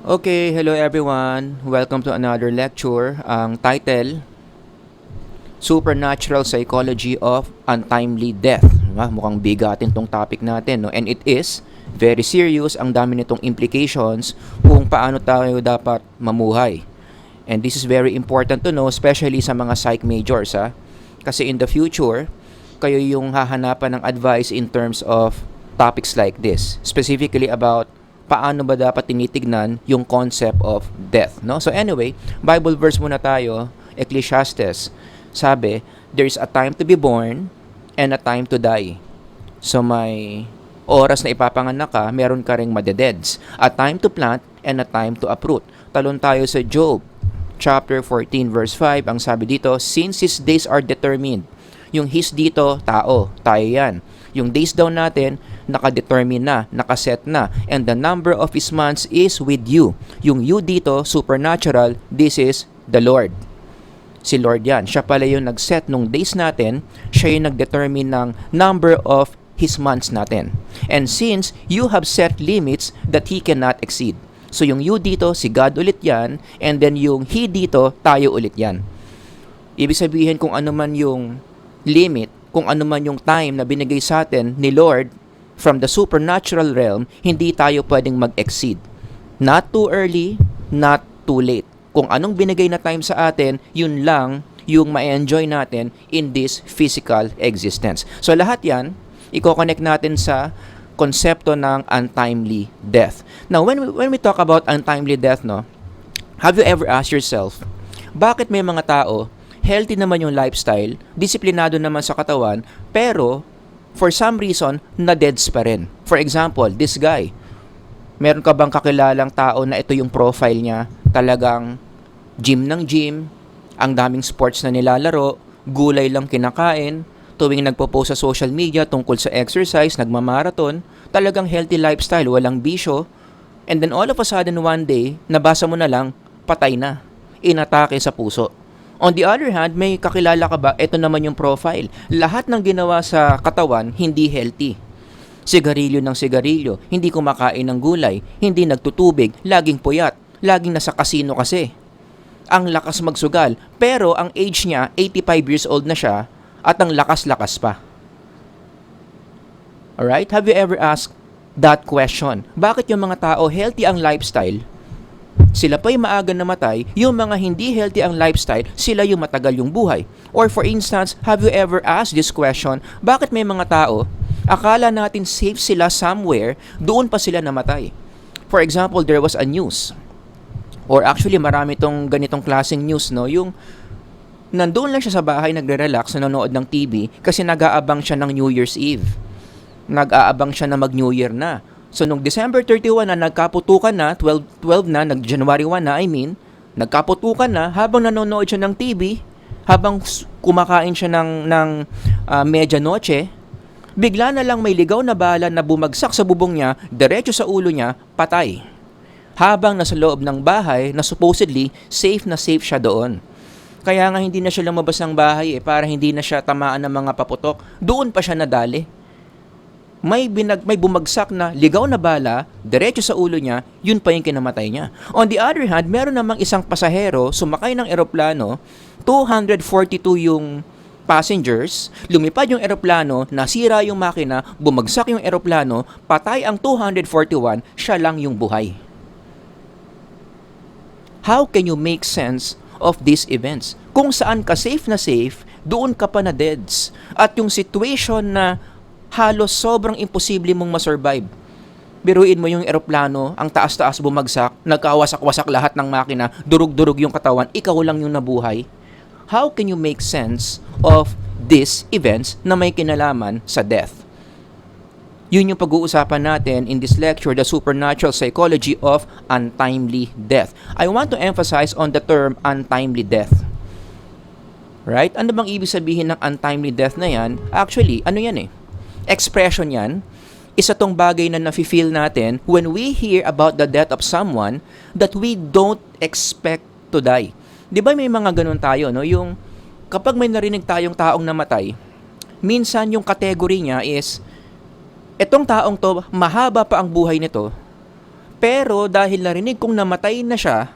Okay, hello everyone. Welcome to another lecture. Ang title, Supernatural Psychology of Untimely Death. Mukhang bigatin tong topic natin, no? And it is very serious. Ang dami nitong implications kung paano tayo dapat mamuhay. And this is very important to know, especially sa mga psych majors, ha? Kasi in the future, kayo yung hahanapan ng advice in terms of topics like this. Specifically about paano ba dapat tinitignan yung concept of death, no? So anyway, Bible verse muna tayo, Ecclesiastes. Sabi, there is a time to be born and a time to die. So may oras na ipapanganak ka, meron ka ring madededs. A time to plant and a time to uproot. Talon tayo sa Job chapter 14 verse 5. Ang sabi dito, since his days are determined. Yung his dito, tao, tayo yan. Yung days daw natin, nakadetermine na, nakaset na. And the number of his months is with you. Yung you dito, supernatural, this is the Lord. Si Lord yan. Siya pala yung nag-set nung days natin. Siya yung nag-determine ng number of his months natin. And since you have set limits that he cannot exceed. So yung you dito, si God ulit yan. And then yung he dito, tayo ulit yan. Ibig sabihin kung ano man yung limit, kung ano man yung time na binigay sa atin ni Lord from the supernatural realm, hindi tayo pwedeng mag-exceed. Not too early, not too late. Kung anong binigay na time sa atin, yun lang yung ma-enjoy natin in this physical existence. So lahat yan, i-connect natin sa konsepto ng untimely death. Now, when we talk about untimely death, no, have you ever asked yourself, bakit may mga tao healthy naman yung lifestyle, disiplinado naman sa katawan, pero for some reason, na-deads pa rin. For example, this guy, meron ka bang kakilalang tao na ito yung profile niya, talagang gym ng gym, ang daming sports na nilalaro, gulay lang kinakain, tuwing nagpo-post sa social media tungkol sa exercise, nagmamarathon, talagang healthy lifestyle, walang bisyo, and then all of a sudden one day, nabasa mo na lang, patay na, inatake sa puso. On the other hand, may kakilala ka ba, ito naman yung profile. Lahat ng ginawa sa katawan, hindi healthy. Sigarilyo ng sigarilyo, hindi kumakain ng gulay, hindi nagtutubig, laging puyat, laging nasa kasino kasi. Ang lakas magsugal, pero ang age niya, 85 years old na siya, at ang lakas-lakas pa. Alright? Have you ever asked that question? Bakit yung mga tao, healthy ang lifestyle, sila pa'y maaga namatay, yung mga hindi healthy ang lifestyle, sila yung matagal yung buhay. Or for instance, have you ever asked this question, bakit may mga tao, akala natin safe sila somewhere, doon pa sila namatay? For example, there was a news, or actually marami tong ganitong klaseng news, no? Yung nandoon lang siya sa bahay, nagre-relax, nanonood ng TV, kasi nag-aabang siya ng New Year's Eve. Nag-aabang siya na mag-New Year na. So, nung December 31 na, nagkaputukan na, 12 na, nag-January 1 na, nagkaputukan na, habang nanonood siya ng TV, habang kumakain siya ng medianoche, bigla na lang may ligaw na bala na bumagsak sa bubong niya, diretso sa ulo niya, patay. Habang nasa loob ng bahay, na supposedly, safe na safe siya doon. Kaya nga hindi na siya lumabas ng bahay para hindi na siya tamaan ng mga paputok. Doon pa siya nadali. May bumagsak na ligaw na bala, diretso sa ulo niya, yun pa yung kinamatay niya. On the other hand, meron namang isang pasahero, sumakay ng eroplano, 242 yung passengers, lumipad yung eroplano, nasira yung makina, bumagsak yung eroplano, patay ang 241, siya lang yung buhay. How can you make sense of these events? Kung saan ka safe na safe, doon ka pa na deads. At yung situation na halos sobrang imposible mong masurvive. Biruin mo yung eroplano, ang taas-taas bumagsak, nagkawasak-wasak lahat ng makina, durug-durug yung katawan, ikaw lang yung nabuhay. How can you make sense of these events na may kinalaman sa death? Yun yung pag-uusapan natin in this lecture, the supernatural psychology of untimely death. I want to emphasize on the term untimely death. Right? Ano bang ibig sabihin ng untimely death na yan? Actually, ano yan eh? Expression yan, isa tong bagay na nafe-feel natin when we hear about the death of someone that we don't expect to die. Di ba may mga ganun tayo, no? Yung kapag may narinig tayong taong namatay, minsan yung category niya is, etong taong to, mahaba pa ang buhay nito, Pero dahil narinig kong namatay na siya,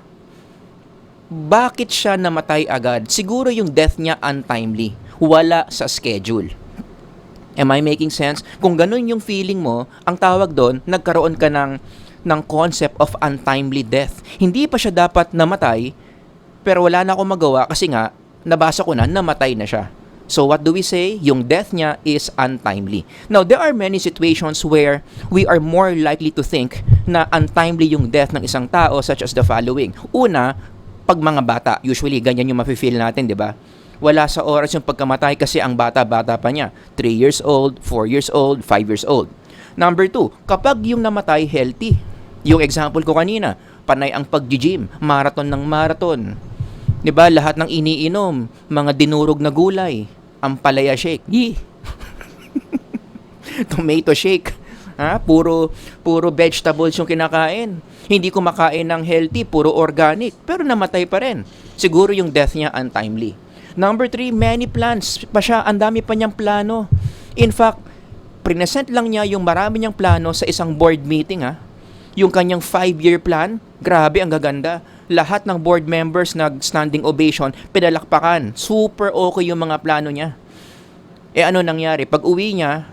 bakit siya namatay agad? Siguro yung death niya untimely. Wala sa schedule. Am I making sense? Kung ganun yung feeling mo, ang tawag doon, nagkaroon ka ng concept of untimely death. Hindi pa siya dapat namatay, pero wala na akong magawa kasi nga, nabasa ko na, namatay na siya. So what do we say? Yung death niya is untimely. Now, there are many situations where we are more likely to think na untimely yung death ng isang tao, such as the following. Una, pag mga bata, usually ganyan yung mafe-feel natin, di ba? Wala sa oras yung pagkamatay kasi ang bata-bata pa niya. 3 years old, 4 years old, 5 years old. Number 2, kapag yung namatay healthy. Yung example ko kanina, panay ang pag-gym, marathon ng marathon. 'Di ba? Lahat ng iniinom, mga dinurog na gulay, ampalaya shake. Tomato shake. Puro vegetables yung kinakain. Hindi kumakain ng healthy, puro organic, pero namatay pa rin. Siguro yung death niya untimely. Number 3, many plans pa siya, ang dami pa niyang plano. In fact, present lang niya yung marami niyang plano sa isang board meeting. Yung kanyang 5-year plan, grabe, ang gaganda. Lahat ng board members nag-standing ovation, pinalakpakan. Super okay yung mga plano niya. Ano nangyari? Pag uwi niya,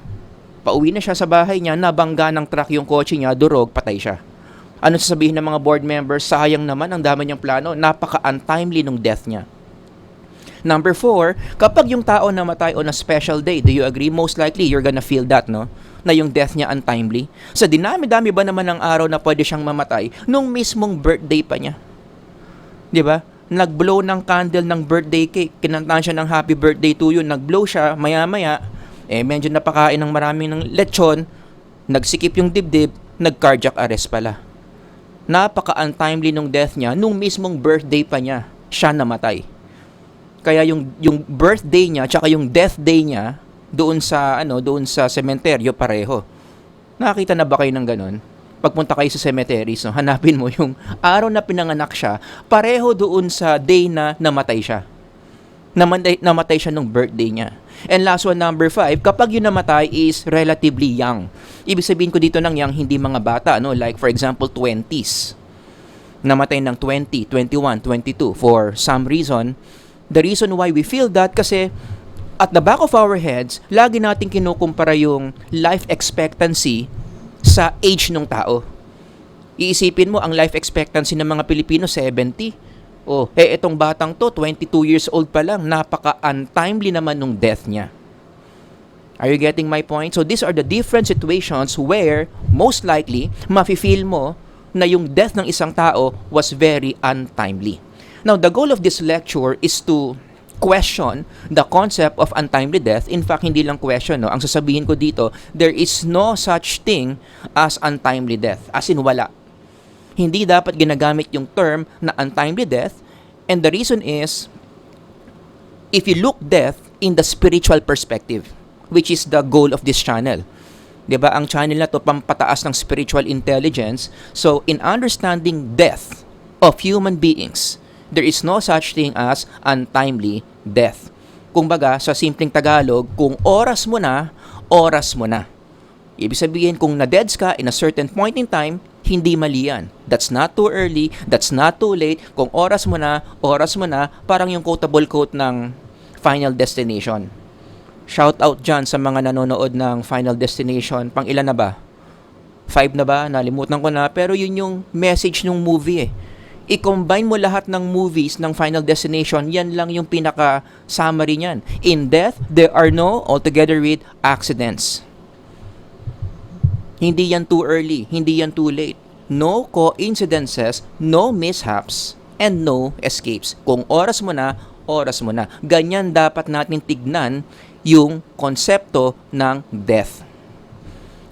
pauwi na siya sa bahay niya, nabangga ng truck yung kotse niya, durog, patay siya. Ano sasabihin ng mga board members? Sayang naman, ang dami niyang plano. Napaka-untimely nung death niya. Number 4, kapag yung tao namatay on a special day, do you agree? Most likely, you're gonna feel that, no? Na yung death niya untimely. Sa dinami-dami ba naman ng araw na pwede siyang mamatay nung mismong birthday pa niya? Di ba? Nag-blow ng candle ng birthday cake. Kinantahan siya ng happy birthday to you. Nag-blow siya, maya-maya, medyo napakain ng marami ng lechon, nagsikip yung dibdib, nag-cardiac arrest pala. Napaka-untimely nung death niya, nung mismong birthday pa niya, siya namatay. Kaya yung birthday niya tsaka yung death day niya doon sa sementeryo pareho. Nakakita na ba kayo ng ganun? Pagpunta kayo sa cemeteries, hanapin mo yung araw na pinanganak siya, pareho doon sa day na namatay siya. Namatay siya nung birthday niya. And last one, number 5, kapag yung namatay is relatively young. Ibig sabihin ko dito ng young, hindi mga bata, like for example 20s. Namatay ng 20, 21, 22 for some reason. The reason why we feel that kasi at the back of our heads, lagi natin kinukumpara yung life expectancy sa age ng tao. Iisipin mo, ang life expectancy ng mga Pilipino, 70. Itong batang to, 22 years old pa lang, napaka-untimely naman nung death niya. Are you getting my point? So these are the different situations where, most likely, mafe-feel mo na yung death ng isang tao was very untimely. Now, the goal of this lecture is to question the concept of untimely death. In fact, hindi lang question, Ang sasabihin ko dito, there is no such thing as untimely death. As in, wala. Hindi dapat ginagamit yung term na untimely death. And the reason is, if you look death in the spiritual perspective, which is the goal of this channel. Diba? Ang channel na to, pampataas ng spiritual intelligence. So, in understanding death of human beings, there is no such thing as untimely death. Kumbaga, sa simpleng Tagalog, kung oras mo na, oras mo na. Ibig sabihin, kung na-deads ka in a certain point in time, hindi mali yan. That's not too early, that's not too late. Kung oras mo na, parang yung quotable quote ng Final Destination. Shout out dyan sa mga nanonood ng Final Destination. Pang ilan na ba? 5 na ba? Nalimutan ko na. Pero yun yung message ng movie I-combine mo lahat ng movies ng Final Destination, yan lang yung pinaka-summary niyan. In death, there are no, altogether with, accidents. Hindi yan too early, hindi yan too late. No coincidences, no mishaps, and no escapes. Kung oras mo na, oras mo na. Ganyan dapat natin tignan yung konsepto ng death.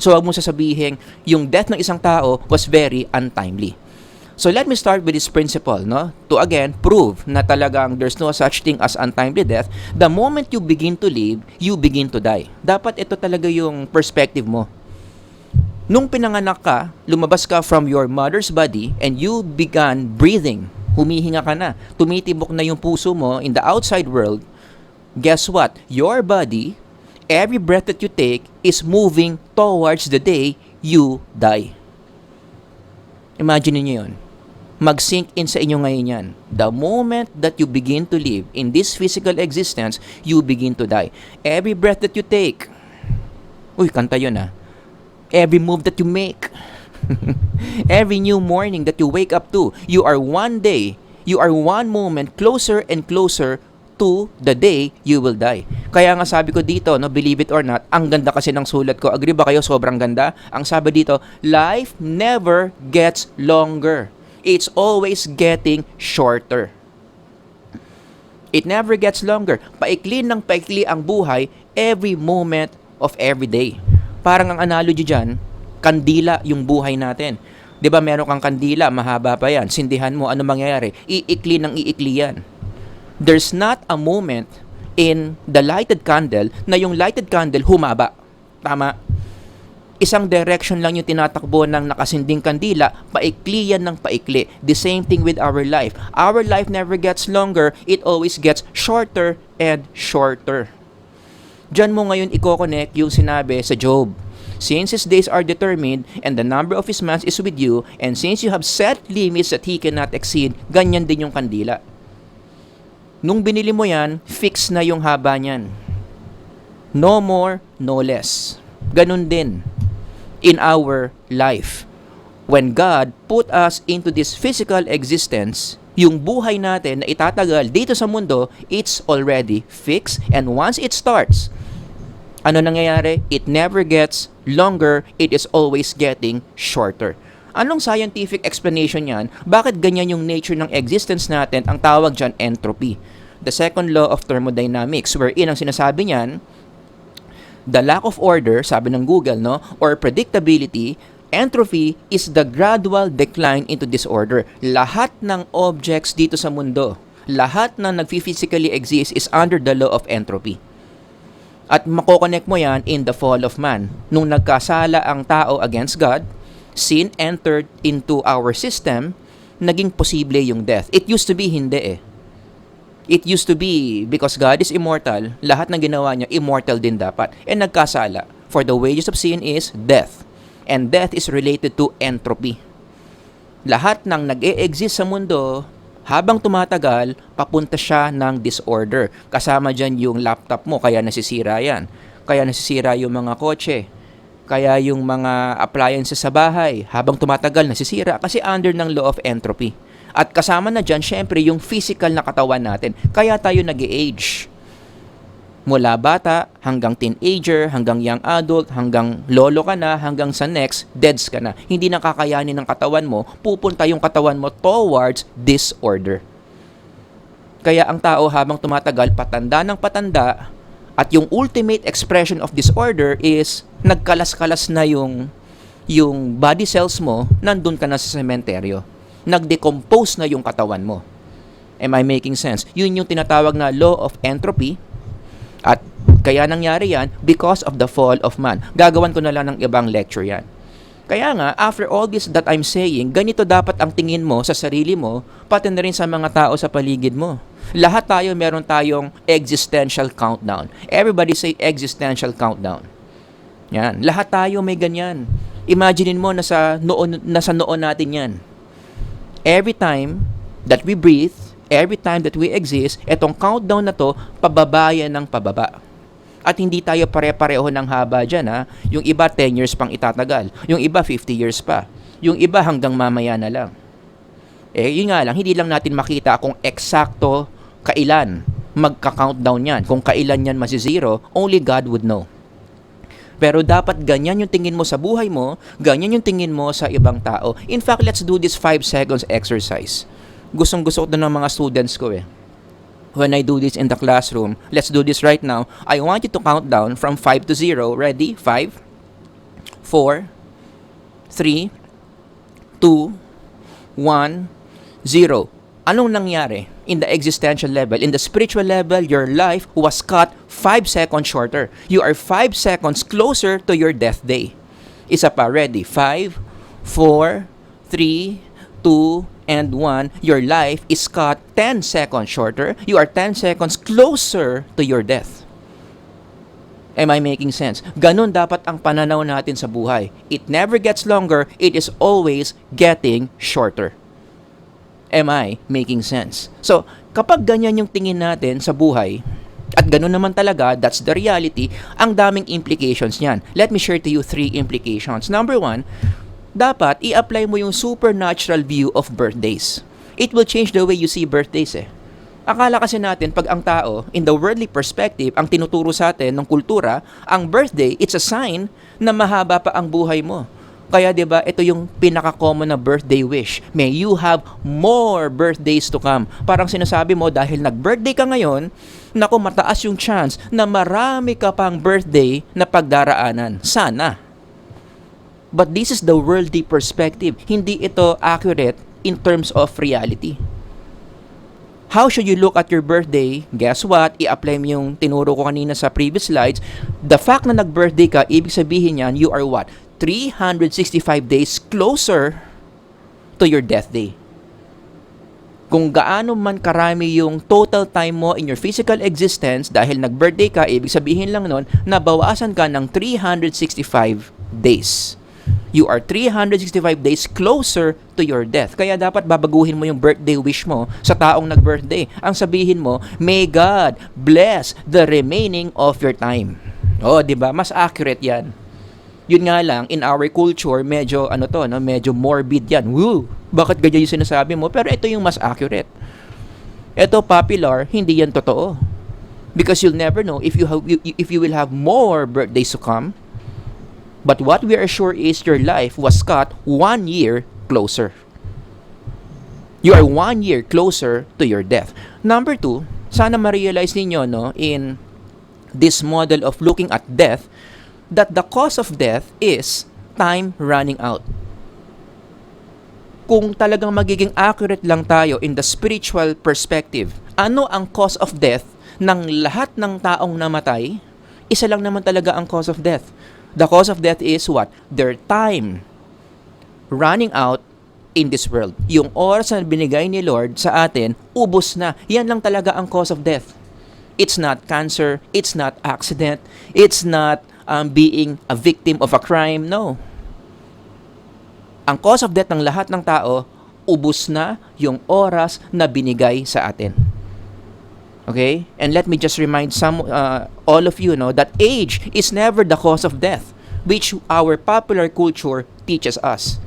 So, wag mo sasabihin, yung death ng isang tao was very untimely. So let me start with this principle, to again prove na talagang there's no such thing as untimely death. The moment you begin to live, you begin to die. Dapat ito talaga yung perspective mo. Nung pinanganak ka, lumabas ka from your mother's body and you began breathing. Humihinga ka na. Tumitibok na yung puso mo in the outside world. Guess what? Your body, every breath that you take is moving towards the day you die. Imagine niyo yun. Mag-sink in sa inyo ngayon yan. The moment that you begin to live in this physical existence, you begin to die. Every breath that you take, uy, kanta yun ah. Every move that you make, every new morning that you wake up to, you are one moment closer and closer to the day you will die. Kaya nga sabi ko dito, no, believe it or not, ang ganda kasi ng sulat ko. Agree ba kayo? Sobrang ganda. Ang sabi dito, life never gets longer. It's always getting shorter. It never gets longer. Paikli ng paikli ang buhay every moment of every day. Parang ang analogy dyan, kandila yung buhay natin. 'Di ba meron kang kandila, mahaba pa yan. Sindihan mo, ano mangyayari? Iikli ng iikli yan. There's not a moment in the lighted candle na yung lighted candle humaba. Tama? Isang direction lang yung tinatakbo ng nakasinding kandila, paikli yan ng paikli. The same thing with our life. Our life never gets longer, it always gets shorter and shorter. Diyan mo ngayon i-connect yung sinabi sa Job. Since his days are determined, and the number of his months is with you, and since you have set limits that he cannot exceed, ganyan din yung kandila. Nung binili mo yan, fix na yung haba niyan. No more, no less. Ganun din in our life. When God put us into this physical existence, yung buhay natin na itatagal dito sa mundo, it's already fixed. And once it starts, ano nangyayari? It never gets longer, it is always getting shorter. Anong scientific explanation yan? Bakit ganyan yung nature ng existence natin? Ang tawag dyan, entropy. The second law of thermodynamics, wherein ang sinasabi niyan, the lack of order, sabi ng Google, no, or predictability, entropy is the gradual decline into disorder. Lahat ng objects dito sa mundo, lahat na nag-physically exist is under the law of entropy. At makokonect mo yan in the fall of man. Nung nagkasala ang tao against God, sin entered into our system, naging posible yung death. It used to be hindi eh. It used to be, because God is immortal, lahat ng ginawa niya, immortal din dapat. And nagkasala. For the wages of sin is death. And death is related to entropy. Lahat ng nag-e-exist sa mundo, habang tumatagal, papunta siya ng disorder. Kasama dyan yung laptop mo, kaya nasisira yan. Kaya nasisira yung mga kotse. Kaya yung mga appliances sa bahay, habang tumatagal, nasisira. Kasi under ng law of entropy. At kasama na dyan, syempre, yung physical na katawan natin. Kaya tayo nag-age. Mula bata, hanggang teenager, hanggang young adult, hanggang lolo ka na, hanggang sa next, deads ka na. Hindi na kakayanin ng katawan mo, pupunta yung katawan mo towards disorder. Kaya ang tao habang tumatagal, patanda ng patanda, at yung ultimate expression of disorder is, nagkalas-kalas na yung body cells mo, nandun ka na sa sementeryo. Nag-decompose na yung katawan mo. Am I making sense? Yun yung tinatawag na law of entropy. At kaya nangyari yan because of the fall of man. Gagawan ko na lang ng ibang lecture yan. Kaya nga, after all this that I'm saying, ganito dapat ang tingin mo sa sarili mo, pati na rin sa mga tao sa paligid mo. Lahat tayo meron tayong existential countdown. Everybody say existential countdown. Yan. Lahat tayo may ganyan. Imaginein mo nasa noon natin yan. Every time that we breathe, every time that we exist, etong countdown na to, pababa yan ng pababa. At hindi tayo pare-pareho ng haba dyan, ha? Yung iba 10 years pang itatagal. Yung iba 50 years pa. Yung iba hanggang mamaya na lang. Yun nga lang, hindi lang natin makita kung eksakto kailan magka-countdown yan. Kung kailan yan masi-zero, only God would know. Pero dapat ganyan yung tingin mo sa buhay mo, ganyan yung tingin mo sa ibang tao. In fact, let's do this 5 seconds exercise. Gustong-gusto ko ng mga students ko eh. When I do this in the classroom, let's do this right now. I want you to count down from 5 to 0. Ready? 5, 4, 3, 2, 1, 0. Anong nangyari in the existential level? In the spiritual level, your life was cut 5 seconds shorter. You are 5 seconds closer to your death day. Isa pa, ready? 5, 4, 3, 2, and 1. Your life is cut 10 seconds shorter. You are 10 seconds closer to your death. Am I making sense? Ganun dapat ang pananaw natin sa buhay. It never gets longer, it is always getting shorter. Am I making sense? So, kapag ganyan yung tingin natin sa buhay, at ganun naman talaga, that's the reality, ang daming implications niyan. Let me share to you 3 implications. Number 1, dapat i-apply mo yung supernatural view of birthdays. It will change the way you see birthdays eh. Akala kasi natin pag ang tao, in the worldly perspective, ang tinuturo sa atin ng kultura, ang birthday, it's a sign na mahaba pa ang buhay mo. Kaya 'di ba, ito yung pinaka-common na birthday wish. May you have more birthdays to come. Parang sinasabi mo dahil nag-birthday ka ngayon, naku, mataas yung chance na marami ka pang birthday na pagdaraanan. Sana. But this is the worldly perspective. Hindi ito accurate in terms of reality. How should you look at your birthday? Guess what? I-apply mo yung tinuro ko kanina sa previous slides. The fact na nag-birthday ka, ibig sabihin yan, you are what? 365 days closer to your death day. Kung gaano man karami yung total time mo in your physical existence dahil nag-birthday ka, ibig sabihin lang nun, nabawasan ka ng 365 days. You are 365 days closer to your death. Kaya dapat babaguhin mo yung birthday wish mo sa taong nag-birthday. Ang sabihin mo, may God bless the remaining of your time. Oh, 'di ba? Mas accurate 'yan. Yun nga lang, in our culture, medyo medyo morbid 'yan. Woo! Bakit ganyan yung sinasabi mo? Pero ito yung mas accurate. Ito popular, hindi yan totoo. Because you'll never know if you will have more birthdays to come. But what we are sure is your life was cut 1 year closer. You are 1 year closer to your death. Number 2, sana ma-realize ninyo in this model of looking at death that the cause of death is time running out. Kung talagang magiging accurate lang tayo in the spiritual perspective, ano ang cause of death ng lahat ng taong namatay? Isa lang naman talaga ang cause of death. The cause of death is what? Their time running out in this world. Yung oras na binigay ni Lord sa atin, ubos na. Yan lang talaga ang cause of death. It's not cancer, it's not accident, it's not being a victim of a crime. No. Ang cause of death ng lahat ng tao, ubos na yung oras na binigay sa atin. Okay? And let me just remind all of you that age is never the cause of death, which our popular culture teaches us.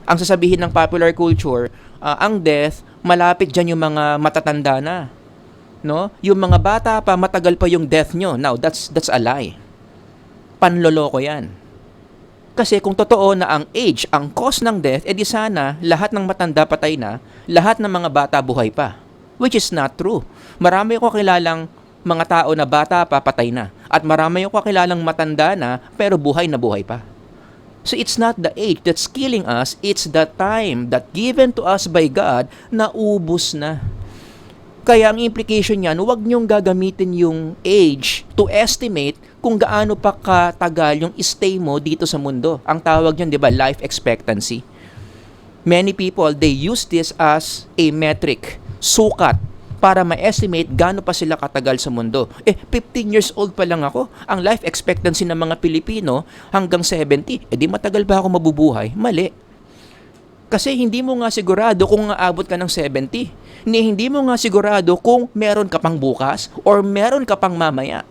Ang sasabihin ng popular culture, ang death, malapit dyan yung mga matatanda na. No? Yung mga bata pa, matagal pa yung death nyo. Now, that's a lie. Panloloko yan. Kasi kung totoo na ang age, ang cause ng death, edi sana lahat ng matanda patay na, lahat ng mga bata buhay pa. Which is not true. Marami ko kilalang mga tao na bata pa, patay na. At marami ko kilalang matanda na, pero buhay na buhay pa. So it's not the age that's killing us, it's the time that given to us by God na ubos na. Kaya ang implication niyan, huwag niyong gagamitin yung age to estimate kung gaano pa katagal yung stay mo dito sa mundo. Ang tawag niyan, di ba, life expectancy. Many people, they use this as a metric, sukat, para ma-estimate gaano pa sila katagal sa mundo. 15 years old pa lang ako. Ang life expectancy ng mga Pilipino hanggang 70. Di matagal ba ako mabubuhay? Mali. Kasi hindi mo nga sigurado kung aabot ka ng 70. Hindi mo nga sigurado kung meron ka pang bukas or meron ka pang mamaya.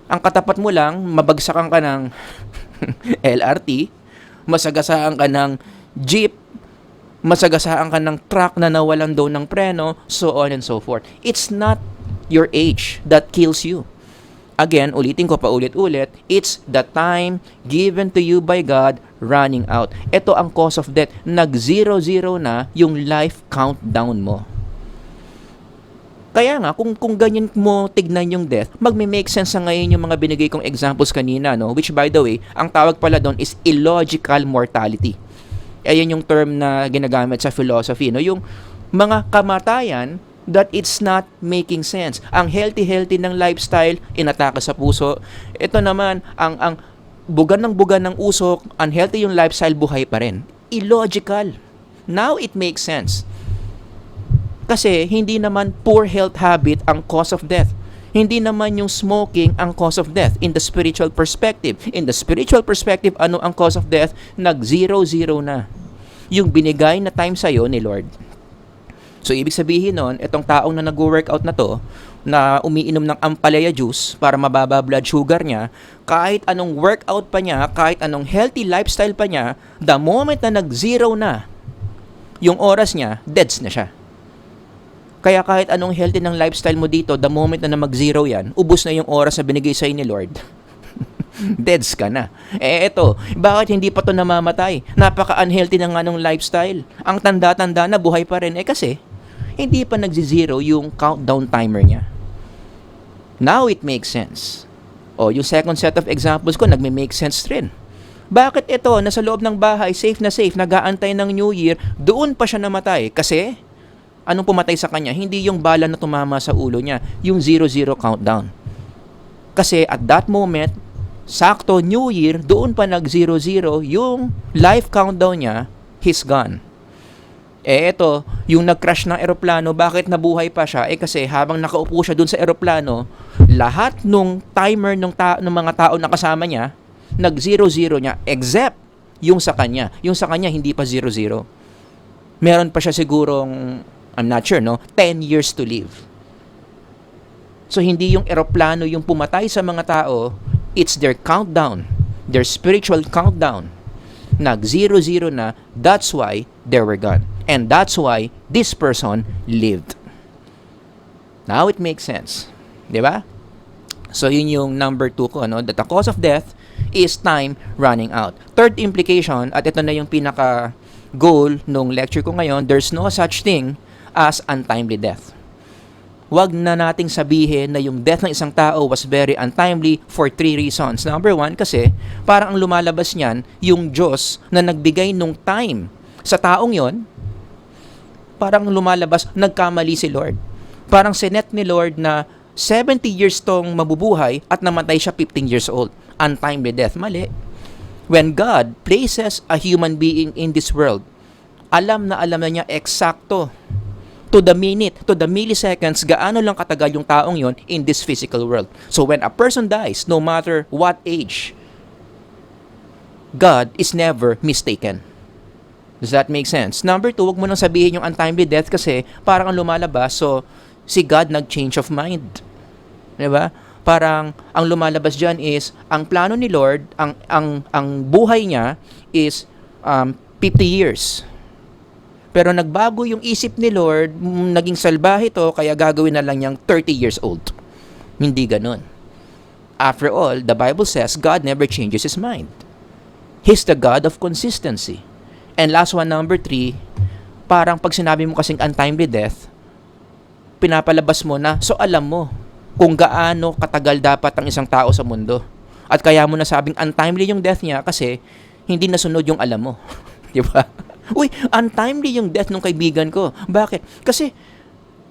Ang katapat mo lang, mabagsakan ka ng LRT, masagasaan ka ng jeep, masagasaan ka ng truck na nawalan daw ng preno, so on and so forth. It's not your age that kills you. Again, ulitin ko pa ulit-ulit, it's the time given to you by God running out. Ito ang cause of death. Nag-0-0 na yung life countdown mo. Kaya nga, kung ganyan mo tignan yung death, magme-make sense sa ngayon yung mga binigay kong examples kanina, which by the way, ang tawag pala doon is illogical mortality. Ayan yung term na ginagamit sa philosophy, yung mga kamatayan that it's not making sense. Ang healthy ng lifestyle, inatake sa puso. Ito naman, ang bugan ng usok, unhealthy yung lifestyle, buhay pa rin. Illogical. Now it makes sense. Kasi hindi naman poor health habit ang cause of death. Hindi naman yung smoking ang cause of death in the spiritual perspective. In the spiritual perspective, ano ang cause of death? Nag-0-0 na. Yung binigay na time sa'yo ni Lord. So, ibig sabihin nun, itong taong na nag-workout na to, na umiinom ng ampalaya juice para mababa blood sugar niya, kahit anong workout pa niya, kahit anong healthy lifestyle pa niya, the moment na nag-0 na yung oras niya, deads na siya. Kaya kahit anong healthy ng lifestyle mo dito, the moment na mag-0 yan, ubos na yung oras na binigay sa'yo ni Lord. Deads ka na. Eto, bakit hindi pa to namamatay? Napaka-unhealthy na nga nung lifestyle. Ang tanda-tanda na buhay pa rin. Kasi, hindi pa nag-0 yung countdown timer niya. Now it makes sense. Yung second set of examples ko, nagme-make sense rin. Bakit ito, nasa loob ng bahay, safe, nag-aantay ng New Year, doon pa siya namatay? Kasi, anong pumatay sa kanya? Hindi yung bala na tumama sa ulo niya, yung 0-0 countdown. Kasi at that moment, sakto New Year, doon pa nag-0-0, yung life countdown niya, he's gone. Ito, yung nag-crash ng eroplano, bakit nabuhay pa siya? Kasi habang nakaupo siya doon sa eroplano, lahat nung timer ng mga tao na kasama niya, nag-0-0 niya, except yung sa kanya. Yung sa kanya, hindi pa 0-0. Meron pa siya sigurong, I'm not sure, 10 years to live. So, hindi yung eroplano yung pumatay sa mga tao, it's their countdown, their spiritual countdown. Nag-0-0 na, that's why they were gone. And that's why this person lived. Now it makes sense. Di ba? So, yun yung number 2 ko, that the cause of death is time running out. Third implication, at ito na yung pinaka-goal nung lecture ko ngayon, there's no such thing as untimely death. Wag na nating sabihin na yung death ng isang tao was very untimely for 3 reasons. Number 1, kasi parang ang lumalabas niyan, yung Diyos na nagbigay nung time sa taong yon, parang lumalabas, nagkamali si Lord. Parang sinet ni Lord na 70 years tong mabubuhay at namatay siya 15 years old. Untimely death. Mali. When God places a human being in this world, alam na niya eksakto, to the minute, to the milliseconds, gaano lang katagal yung taong yon in this physical world. So when a person dies, no matter what age, God is never mistaken. Does that make sense? Number 2, wag mo nang sabihin yung untimely death kasi parang ang lumalabas, so si God nag-change of mind. Diba? Parang ang lumalabas dyan is, ang plano ni Lord, ang buhay niya is 50 years. Pero nagbago yung isip ni Lord, naging salbahe to, kaya gagawin na lang niyang 30 years old. Hindi ganun. After all, the Bible says God never changes His mind. He's the God of consistency. And last one, number 3, parang pag sinabi mo kasing untimely death, pinapalabas mo na, so alam mo kung gaano katagal dapat ang isang tao sa mundo. At kaya mo nasabing untimely yung death niya kasi hindi nasunod yung alam mo. Di ba? Uy, untimely yung death ng kaibigan ko. Bakit? Kasi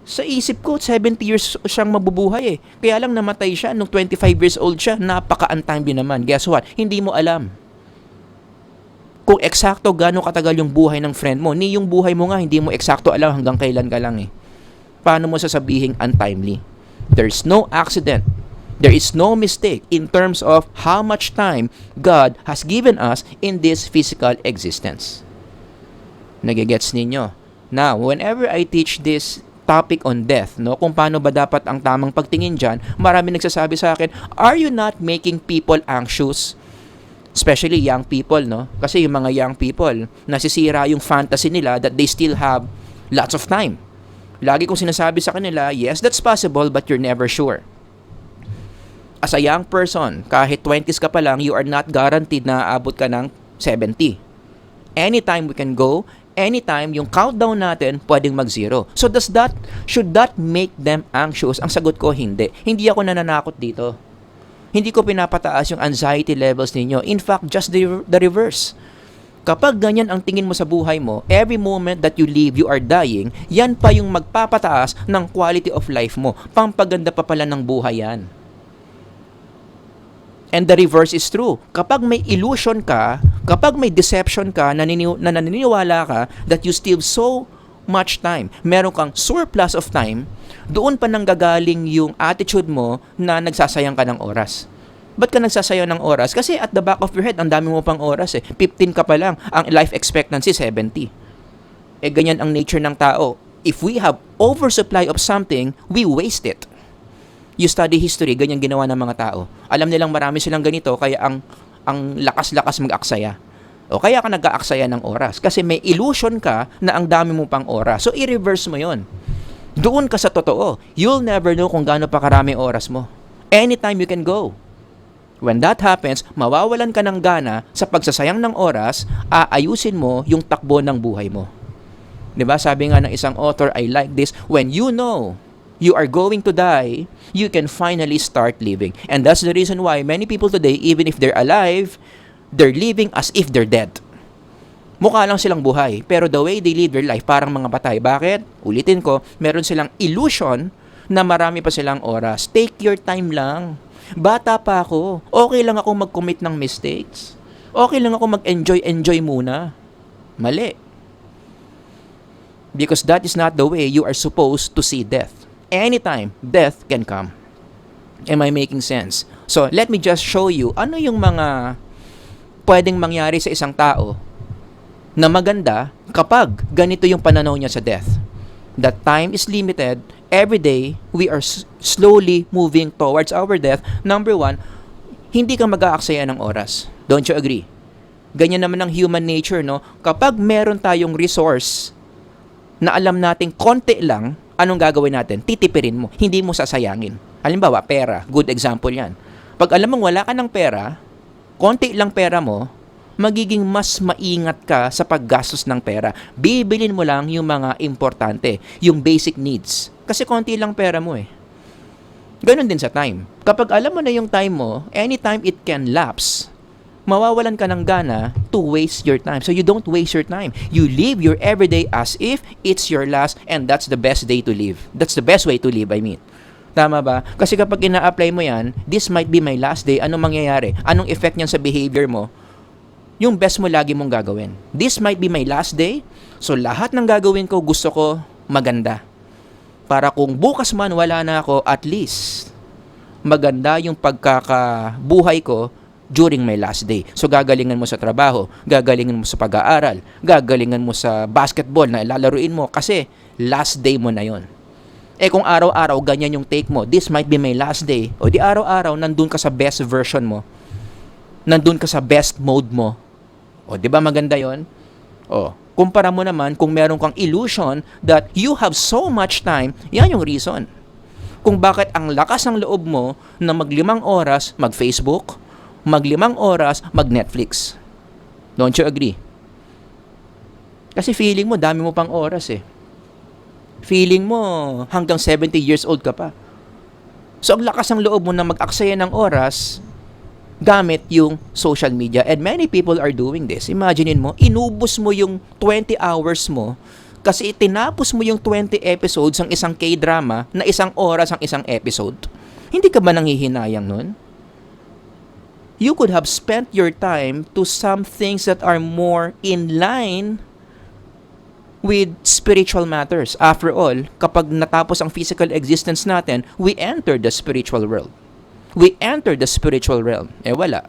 sa isip ko, 70 years siyang mabubuhay eh. Kaya lang namatay siya nung 25 years old siya. Napaka-untimely naman. Guess what? Hindi mo alam kung eksakto gaano katagal yung buhay ng friend mo. Ni yung buhay mo nga, hindi mo eksakto alam hanggang kailan ka lang eh. Paano mo sasabihing untimely? There's no accident. There is no mistake in terms of how much time God has given us in this physical existence. Nagigets ninyo? Now, whenever I teach this topic on death, kung paano ba dapat ang tamang pagtingin dyan, marami nagsasabi sa akin, are you not making people anxious? Especially young people, Kasi yung mga young people, nasisira yung fantasy nila that they still have lots of time. Lagi kong sinasabi sa kanila, yes, that's possible, but you're never sure. As a young person, kahit 20s ka pa lang, you are not guaranteed na aabot ka ng 70. Anytime we can go, anytime yung countdown natin pwedeng mag-0. So should that make them anxious? Ang sagot ko, hindi. Hindi ako nananakot dito. Hindi ko pinapataas yung anxiety levels ninyo. In fact, just the reverse. Kapag ganyan ang tingin mo sa buhay mo, every moment that you live, you are dying, yan pa yung magpapataas ng quality of life mo. Pampaganda pa pala ng buhay yan. And the reverse is true. Kapag may illusion ka, kapag may deception ka, na naniniwala ka that you still so much time, meron kang surplus of time, doon pa nanggagaling yung attitude mo na nagsasayang ka ng oras. Ba't ka nagsasayang ng oras? Kasi at the back of your head, ang dami mo pang oras eh. 15 ka pa lang, ang life expectancy 70. Ganyan ang nature ng tao. If we have oversupply of something, we waste it. You study history, ganyan ginawa ng mga tao. Alam nilang marami silang ganito, kaya ang lakas-lakas mag-aksaya. O kaya ka nag-aaksaya ng oras. Kasi may illusion ka na ang dami mo pang oras. So, i-reverse mo yon. Doon ka sa totoo. You'll never know kung gaano pa karami oras mo. Anytime you can go. When that happens, mawawalan ka ng gana sa pagsasayang ng oras, aayusin mo yung takbo ng buhay mo. Diba? Sabi nga ng isang author, I like this, when you know you are going to die, you can finally start living. And that's the reason why many people today, even if they're alive, they're living as if they're dead. Mukha lang silang buhay, pero the way they live their life, parang mga patay. Bakit? Ulitin ko, meron silang illusion na marami pa silang oras. Take your time lang. Bata pa ako. Okay lang ako mag-commit ng mistakes. Okay lang ako mag-enjoy muna. Mali. Because that is not the way you are supposed to see death. Anytime, death can come. Am I making sense? So, let me just show you ano yung mga pwedeng mangyari sa isang tao na maganda kapag ganito yung pananaw niya sa death. That time is limited. Every day, we are slowly moving towards our death. Number one, hindi ka mag-aaksaya ng oras. Don't you agree? Ganyan naman ang human nature, no? Kapag meron tayong resource na alam nating konti lang, anong gagawin natin? Titipirin mo. Hindi mo sasayangin. Halimbawa, pera. Good example yan. Pag alam mong wala ka ng pera, konti lang pera mo, magiging mas maingat ka sa paggastos ng pera. Bibilin mo lang yung mga importante, yung basic needs. Kasi konti lang pera mo eh. Ganon din sa time. Kapag alam mo na yung time mo, anytime it can lapse, mawawalan ka ng gana to waste your time. So you don't waste your time. You live your everyday as if it's your last, and that's the best day to live. That's the best way to live, I mean. Tama ba? Kasi kapag ina-apply mo yan, this might be my last day, anong mangyayari? Anong effect niyan sa behavior mo? Yung best mo lagi mong gagawin. This might be my last day, so lahat ng gagawin ko gusto ko maganda. Para kung bukas man wala na ako, at least maganda yung pagkakabuhay ko during my last day. So gagalingan mo sa trabaho, gagalingan mo sa pag-aaral, gagalingan mo sa basketball na lalaruin mo kasi last day mo na yon. Kung araw-araw ganyan yung take mo, this might be my last day, o di araw-araw nandun ka sa best version mo, nandun ka sa best mode mo, o di ba maganda yon? Kumpara mo naman kung meron kang illusion that you have so much time, yan yung reason kung bakit ang lakas ng loob mo na mag-5 oras mag-Facebook, mag-5 oras mag-Netflix. Don't you agree? Kasi feeling mo, dami mo pang oras eh. Feeling mo, hanggang 70 years old ka pa. So, ang lakas ng loob mo na mag-aksaya ng oras gamit yung social media. And many people are doing this. Imaginein mo, inubos mo yung 20 hours mo kasi itinapos mo yung 20 episodes ng isang K-drama na 1 oras ang isang episode. Hindi ka ba nanghihinayang nun? You could have spent your time to some things that are more in line with spiritual matters. After all, kapag natapos ang physical existence natin, we enter the spiritual world. We enter the spiritual realm. Wala.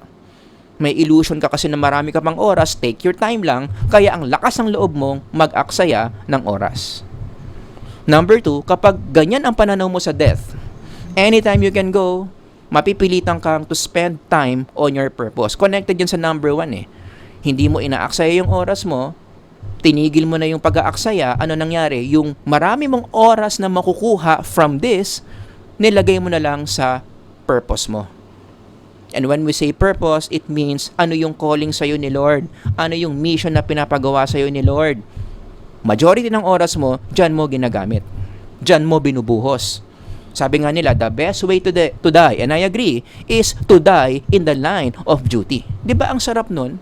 May illusion ka kasi na marami ka pang oras, take your time lang, kaya ang lakas ng loob mong mag-aksaya ng oras. Number 2, kapag ganyan ang pananaw mo sa death, anytime you can go, mapipilitan kang to spend time on your purpose. Connected yan sa number 1 eh. Hindi mo inaaksaya yung oras mo, tinigil mo na yung pag-aaksaya, ano nangyari? Yung marami mong oras na makukuha from this, nilagay mo na lang sa purpose mo. And when we say purpose, it means ano yung calling sa'yo ni Lord, ano yung mission na pinapagawa sa'yo ni Lord. Majority ng oras mo, dyan mo ginagamit. Dyan mo binubuhos. Sabi nga nila, the best way to die, and I agree, is to die in the line of duty. Di ba ang sarap nun?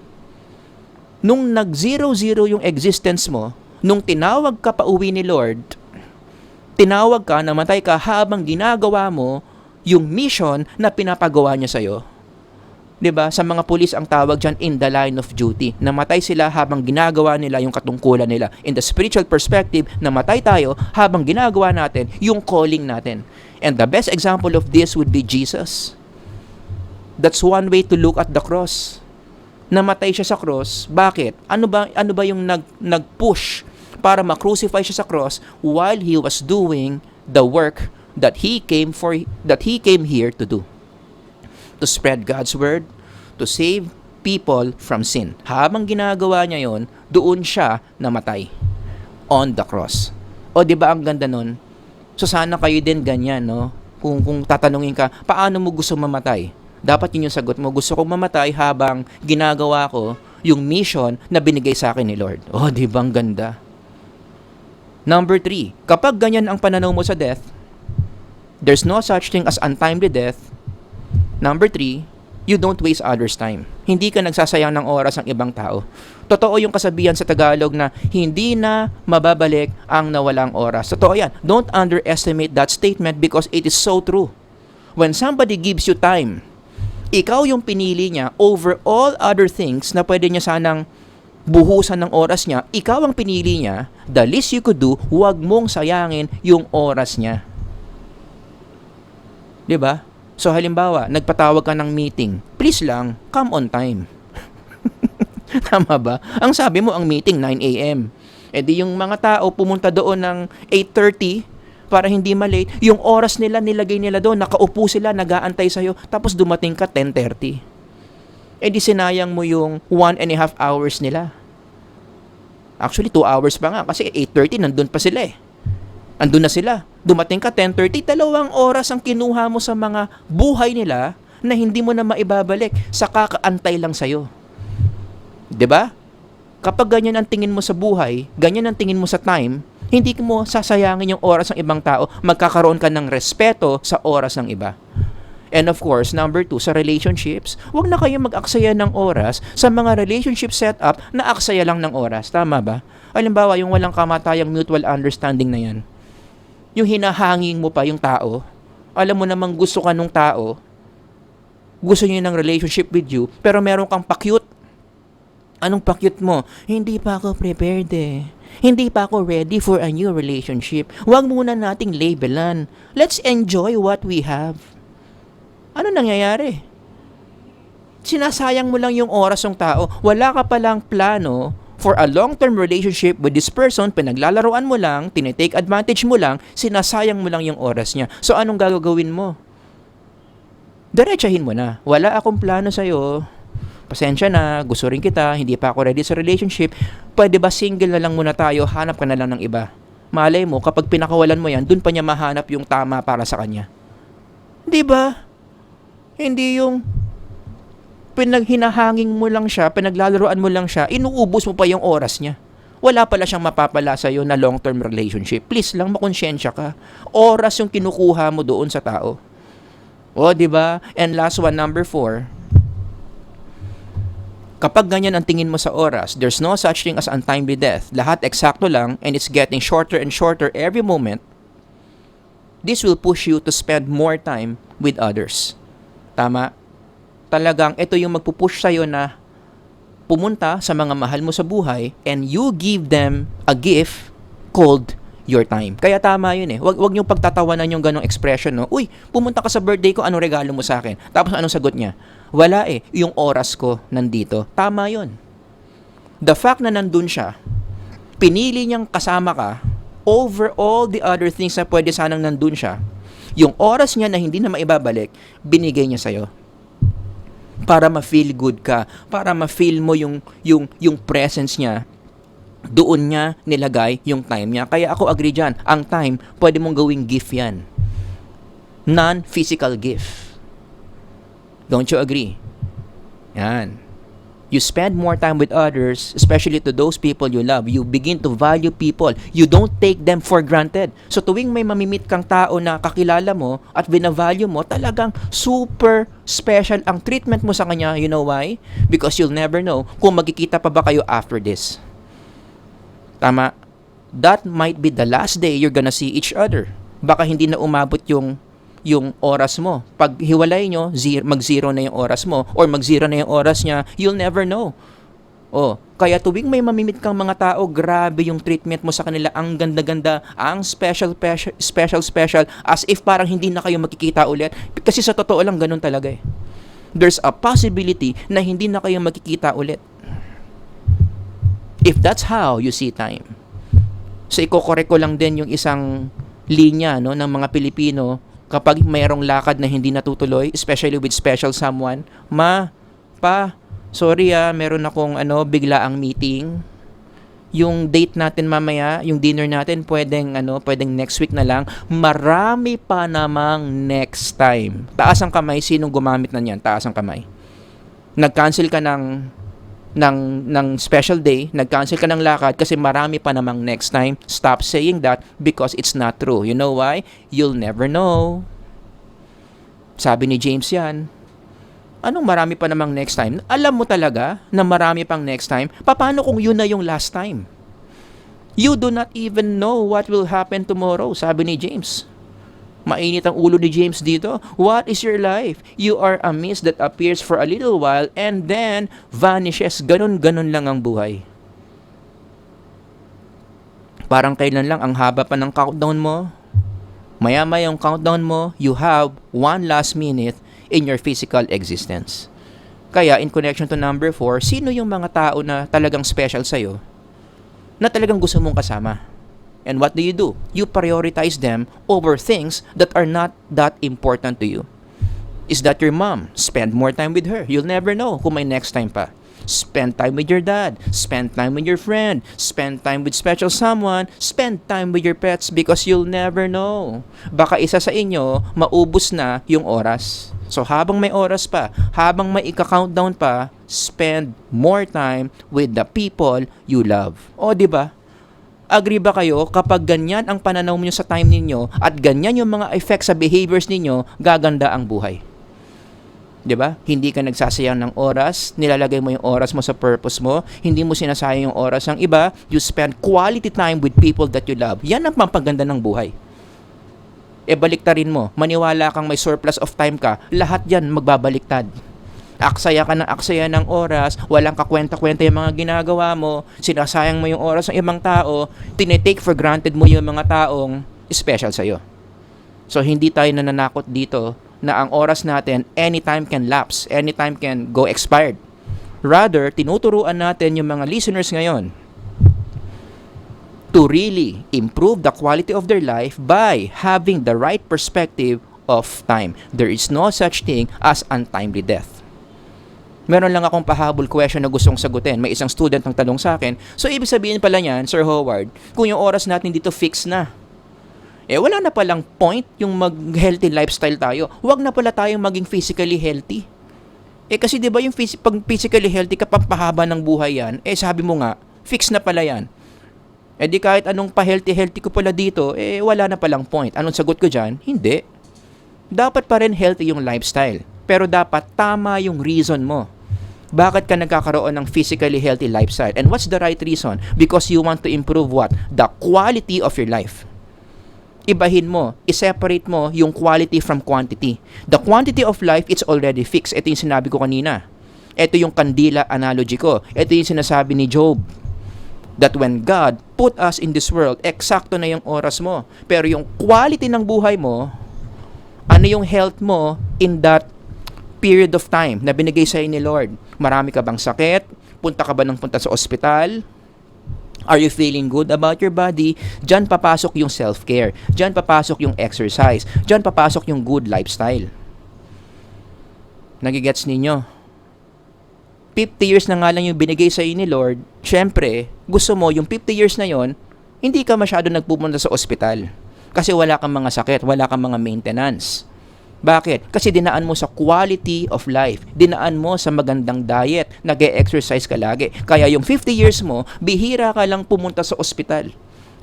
Nung nag-0-0 yung existence mo, nung tinawag ka pa uwi ni Lord, tinawag ka, namatay ka habang ginagawa mo yung mission na pinapagawa niya sa'yo. 'Di ba? Sa mga pulis ang tawag diyan in the line of duty. Namatay sila habang ginagawa nila yung katungkulan nila. In the spiritual perspective, namatay tayo habang ginagawa natin yung calling natin. And the best example of this would be Jesus. That's one way to look at the cross. Namatay siya sa cross. Bakit? Ano ba yung nag-push para ma-crucify siya sa cross while he was doing the work that he came here to do? To spread God's word, to save people from sin. Habang ginagawa niya yon, doon siya namatay on the cross. O di ba ang ganda nun? So sana kayo din ganyan, no? Kung tatanungin ka, paano mo gusto mamatay? Dapat yun yung sagot mo. Gusto kong mamatay habang ginagawa ko yung mission na binigay sa akin ni Lord. O di ba ang ganda? Number 3, kapag ganyan ang pananaw mo sa death, there's no such thing as untimely death. Number 3, you don't waste others' time. Hindi ka nagsasayang ng oras ng ibang tao. Totoo yung kasabihan sa Tagalog na hindi na mababalik ang nawalang oras. Totoo yan. Don't underestimate that statement because it is so true. When somebody gives you time, ikaw yung pinili niya over all other things na pwede niya sanang buhusan ng oras niya, ikaw ang pinili niya, the least you could do, huwag mong sayangin yung oras niya. 'Di ba? So halimbawa, nagpatawag ka ng meeting, please lang, come on time. Tama ba? Ang sabi mo, ang meeting 9 a.m. E di yung mga tao pumunta doon ng 8:30 para hindi malate. Yung oras nila, nilagay nila doon, nakaupo sila, nag-aantay sa'yo, tapos dumating ka 10:30. E di sinayang mo yung 1.5 hours nila. Actually, 2 hours pa nga kasi 8:30 nandun pa sila eh. Andun na sila. Dumating ka 10:30, 2 oras ang kinuha mo sa mga buhay nila na hindi mo na maibabalik sa kakaantay lang sa'yo. 'Di ba? Kapag ganyan ang tingin mo sa buhay, ganyan ang tingin mo sa time, hindi mo sasayangin yung oras ng ibang tao, magkakaroon ka ng respeto sa oras ng iba. And of course, number 2, sa relationships, huwag na kayong mag-aksaya ng oras sa mga relationship setup na aksaya lang ng oras. Tama ba? Halimbawa, yung walang kamatayang mutual understanding na yan. Yung hinahanging mo pa yung tao, alam mo namang gusto ka nung tao, gusto niya ng relationship with you, pero meron kang pa-cute. Anong pa-cute mo? Hindi pa ako prepared eh. Hindi pa ako ready for a new relationship. Huwag muna nating labelan. Let's enjoy what we have. Ano nangyayari? Sinasayang mo lang yung oras ng tao. Wala ka palang plano for a long-term relationship with this person, pinaglalaroan mo lang, tinitake advantage mo lang, sinasayang mo lang yung oras niya. So, anong gagawin mo? Diretsahin mo na. Wala akong plano sa'yo. Pasensya na, gusto rin kita, hindi pa ako ready sa relationship. Pwede ba single na lang muna tayo, hanap ka na lang ng iba? Malay mo, kapag pinakawalan mo yan, dun pa niya mahanap yung tama para sa kanya. Di ba? Hindi yung pinaghinahanging mo lang siya, pinaglalaroan mo lang siya, inuubos mo pa yung oras niya. Wala pala siyang mapapala sa'yo na long-term relationship. Please lang, makonsensya ka. Oras yung kinukuha mo doon sa tao. O, di ba? And last one, number 4. Kapag ganyan ang tingin mo sa oras, there's no such thing as untimely death. Lahat eksakto lang and it's getting shorter and shorter every moment. This will push you to spend more time with others. Tama? Talagang ito yung magpupush sa'yo na pumunta sa mga mahal mo sa buhay and you give them a gift called your time. Kaya tama yun eh. Wag niyong pagtatawanan yung ganong expression, no? Uy, pumunta ka sa birthday ko, anong regalo mo sa akin? Tapos anong sagot niya? Wala eh. Yung oras ko nandito. Tama yun. The fact na nandun siya, pinili niyang kasama ka over all the other things na pwede sanang nandun siya. Yung oras niya na hindi na maibabalik, binigay niya sa'yo. Para ma-feel good ka, para ma-feel mo yung presence niya, doon niya nilagay yung time niya. Kaya ako agree dyan, ang time, pwede mong gawing gift yan. Non-physical gift. Don't you agree? Yan. You spend more time with others, especially to those people you love. You begin to value people. You don't take them for granted. So tuwing may mamimit kang tao na kakilala mo at binavalue mo, talagang super special ang treatment mo sa kanya. You know why? Because you'll never know kung magkikita pa ba kayo after this. Tama? That might be the last day you're gonna see each other. Baka hindi na umabot yung yung oras mo. Pag hiwalay nyo, mag-zero na yung oras mo or mag-zero na yung oras niya, you'll never know. Kaya tuwing may mamimit kang mga tao, grabe yung treatment mo sa kanila, ang ganda-ganda, ang special, as if parang hindi na kayo magkikita ulit. Kasi sa totoo lang, ganun talaga eh. There's a possibility na hindi na kayo magkikita ulit. If that's how you see time. So, iko-correct ko lang din yung isang linya no, ng mga Pilipino kapag mayroong lakad na hindi natutuloy, especially with special someone, sorry meron akong biglaang meeting. Yung date natin mamaya, yung dinner natin, pwedeng next week na lang. Marami pa namang next time. Taas ang kamay, sinong gumamit na niyan? Taas ang kamay. Nag-cancel ka ng special day, nag-cancel ka ng lakad kasi marami pa namang next time. Stop saying that because it's not true. You know why? You'll never know. Sabi ni James yan. Anong marami pa namang next time? Alam mo talaga na marami pang next time? Paano kung yun na yung last time? You do not even know what will happen tomorrow, sabi ni James. Mainit ang ulo ni James dito. What is your life? You are a mist that appears for a little while and then vanishes. Ganon-ganon lang ang buhay. Parang kailan lang ang haba pa ng countdown mo? Maya-maya yung countdown mo, you have one last minute in your physical existence. Kaya, in connection to number 4, sino yung mga tao na talagang special sa'yo? Na talagang gusto mong kasama? And what do? You prioritize them over things that are not that important to you. Is that your mom? Spend more time with her. You'll never know kung may next time pa. Spend time with your dad. Spend time with your friend. Spend time with special someone. Spend time with your pets because you'll never know. Baka isa sa inyo, maubos na yung oras. So habang may oras pa, habang may ika-countdown pa, spend more time with the people you love. Di ba? Agree ba kayo kapag ganyan ang pananaw niyo sa time ninyo at ganyan yung mga effects sa behaviors ninyo, gaganda ang buhay? 'Di ba? Hindi ka nagsasayang ng oras, nilalagay mo yung oras mo sa purpose mo, hindi mo sinasayang yung oras ng iba, you spend quality time with people that you love. Yan ang pampaganda ng buhay. Baliktarin mo, maniwala kang may surplus of time ka, lahat yan magbabaliktad. Aksaya ka ng aksaya ng oras, walang kakwenta-kwenta yung mga ginagawa mo, sinasayang mo yung oras ng ibang tao, tinitake for granted mo yung mga taong special sa'yo. So, hindi tayo nananakot dito na ang oras natin anytime can lapse, anytime can go expired. Rather, tinuturuan natin yung mga listeners ngayon to really improve the quality of their life by having the right perspective of time. There is no such thing as untimely death. Meron lang akong pahabol question na gustong sagutin. May isang student ang tanong sa akin, so ibig sabihin pala niyan, Sir Howard, kung yung oras natin dito fix na, wala na palang point yung mag-healthy lifestyle tayo. Huwag na pala tayong maging physically healthy. Kasi di ba yung pag physically healthy ka, pampahaba ng buhay yan, sabi mo nga, fix na pala yan. Di kahit anong pa-healthy ko pala dito, wala na palang point. Anong sagot ko dyan? Hindi. Dapat pa rin healthy yung lifestyle. Pero dapat tama yung reason mo. Bakit ka nagkakaroon ng physically healthy lifestyle? And what's the right reason? Because you want to improve what? The quality of your life. Ibahin mo, i-separate mo yung quality from quantity. The quantity of life, it's already fixed. Ito yung sinabi ko kanina. Ito yung kandila analogy ko. Ito yung sinasabi ni Job. That when God put us in this world, eksakto na yung oras mo. Pero yung quality ng buhay mo, ano yung health mo in that period of time na binigay sa'yo ni Lord? Marami ka bang sakit? Punta ka ba ng punta sa ospital? Are you feeling good about your body? Diyan papasok yung self-care. Diyan papasok yung exercise. Diyan papasok yung good lifestyle. Nagigets ninyo? 50 years na nga lang yung binigay sa iyo ni Lord, syempre, gusto mo yung 50 years na yon, hindi ka masyado nagpupunta sa ospital. Kasi wala kang mga sakit, wala kang mga maintenance. Bakit? Kasi dinaan mo sa quality of life. Dinaan mo sa magandang diet. Nag-e-exercise ka lagi. Kaya yung 50 years mo, bihira ka lang pumunta sa ospital.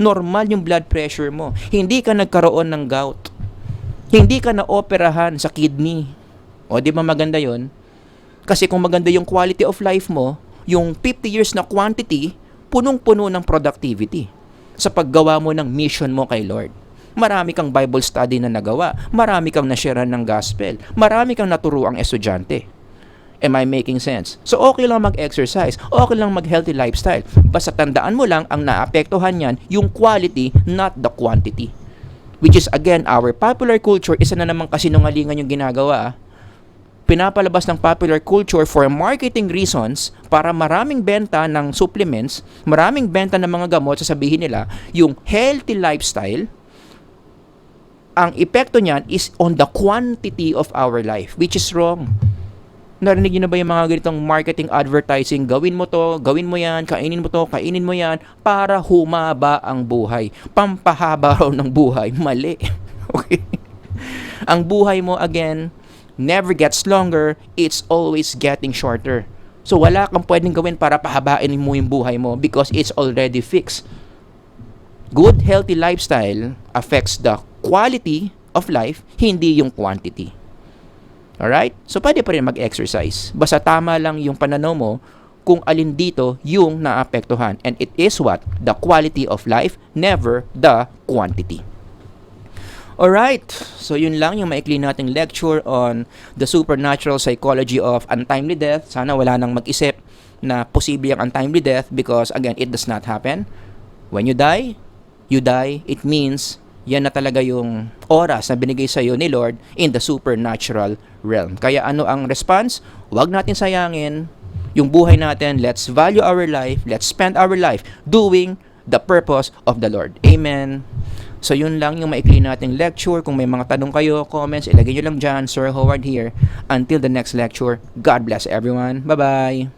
Normal yung blood pressure mo. Hindi ka nagkaroon ng gout. Hindi ka na-operahan sa kidney. Di ba maganda yon? Kasi kung maganda yung quality of life mo, yung 50 years na quantity, punong-puno ng productivity sa paggawa mo ng mission mo kay Lord. marami kang Bible study na nagawa, marami kang nasharean ng gospel, marami kang naturuang estudyante. Am I making sense? So okay lang mag-exercise, okay lang mag-healthy lifestyle. Basta tandaan mo lang, ang naapektuhan yan, yung quality, not the quantity. Which is again, our popular culture, isa na naman kasinungalingan yung ginagawa. Pinapalabas ng popular culture for marketing reasons para maraming benta ng supplements, maraming benta ng mga gamot, sasabihin nila, yung healthy lifestyle, ang epekto niyan is on the quantity of our life, which is wrong. Narinig niyo na ba yung mga ganitong marketing advertising? Gawin mo to, gawin mo yan, kainin mo to, kainin mo yan, para humaba ang buhay. Pampahaba raw ng buhay. Mali. Okay? Ang buhay mo, again, never gets longer, it's always getting shorter. So wala kang pwedeng gawin para pahabain mo yung buhay mo because it's already fixed. Good, healthy lifestyle affects the quality of life, hindi yung quantity. Alright? So, pwede pa rin mag-exercise. Basta tama lang yung pananaw mo kung alin dito yung naapektuhan. And it is what? The quality of life, never the quantity. Alright, so yun lang yung maikli nating lecture on the supernatural psychology of untimely death. Sana wala nang mag-isip na posible ang untimely death because again, it does not happen. When you die, it means yan na talaga yung oras na binigay sa iyo ni Lord in the supernatural realm. Kaya ano ang response? Huwag natin sayangin yung buhay natin. Let's value our life. Let's spend our life doing the purpose of the Lord. Amen. So yun lang yung maikli nating lecture. Kung may mga tanong kayo, comments, ilagay nyo lang dyan. Sir Howard here. Until the next lecture, God bless everyone. Bye-bye.